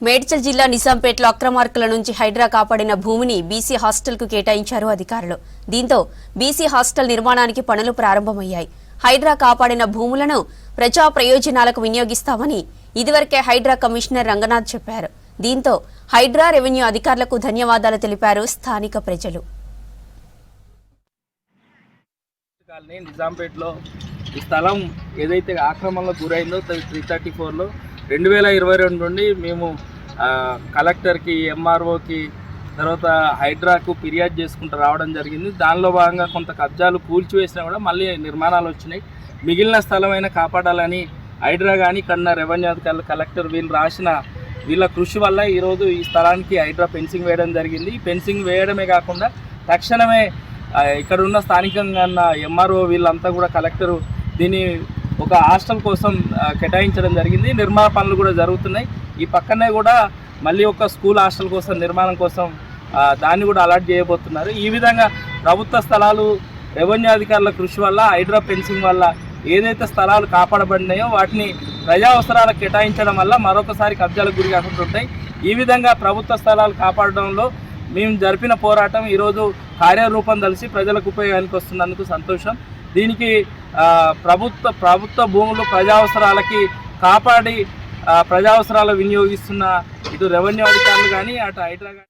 మేడ్చల్ జిల్లా నిజాంపేటలో అక్రమార్కుల నుంచి హైడ్రా కాపాడిన భూమిని బీసీ హాస్టల్కు కేటాయించారు అధికారులు. దీంతో బీసీ హాస్టల్ నిర్మాణానికి పనులు ప్రారంభమయ్యాయి. హైడ్రా కాపాడిన భూములను ప్రజా ప్రయోజనాలకు వినియోగిస్తామని ఇదివరకే హైడ్రా కమిషనర్ రంగనాథ్ చెప్పారు. దీంతో హైడ్రా రెవెన్యూ అధికారులకు ధన్యవాదాలు తెలిపారు స్థానిక ప్రజలు. నిజాంపేటలో ఈ స్థలం ఏదైతే ఆక్రమణలో గురైందో 334లో 2022 నుండి మేము కలెక్టర్కి, ఎంఆర్ఓకి, తర్వాత హైడ్రాకు ఫిర్యాదు చేసుకుంటూ రావడం జరిగింది. దానిలో భాగంగా కొంత కబ్జాలు కూల్చివేసినా కూడా మళ్ళీ నిర్మాణాలు వచ్చినాయి. మిగిలిన స్థలమైన కాపాడాలని హైడ్రా కానీ కన్నా రెవెన్యూ అధికారులు, కలెక్టర్ వీళ్ళ కృషి వల్ల ఈరోజు ఈ స్థలానికి హైడ్రా ఫెన్సింగ్ వేయడం జరిగింది. ఫెన్సింగ్ వేయడమే కాకుండా తక్షణమే ఇక్కడ ఉన్న స్థానికంగా ఉన్న ఎంఆర్ఓ వీళ్ళంతా కూడా కలెక్టరు దీన్ని ఒక హాస్టల్ కోసం కేటాయించడం జరిగింది. నిర్మాణ పనులు కూడా జరుగుతున్నాయి. ఈ పక్కనే కూడా మళ్ళీ ఒక స్కూల్ హాస్టల్ కోసం నిర్మాణం కోసం దాన్ని కూడా అలాట్ చేయబోతున్నారు. ఈ విధంగా ప్రభుత్వ స్థలాలు రెవెన్యూ అధికారుల కృషి వల్ల, హైడ్రా ఫెన్సింగ్ వల్ల ఏదైతే స్థలాలు కాపాడబడినాయో వాటిని ప్రజా అవసరాలకు కేటాయించడం వల్ల మరొకసారి కబ్జాలకు గురి కాకుండా ఉంటాయి. ఈ విధంగా ప్రభుత్వ స్థలాలు కాపాడడంలో మేము జరిపిన పోరాటం ఈరోజు కార్యరూపం తెలిసి ప్రజలకు ఉపయోగానికి వస్తున్నందుకు సంతోషం. దీనికి ప్రభుత్వ భూములు ప్రజా అవసరాలకి కాపాడి ప్రజా అవసరాలు వినియోగిస్తున్న ఇటు రెవెన్యూ అధికారులు కానీ అటు హైడ్రా కానీ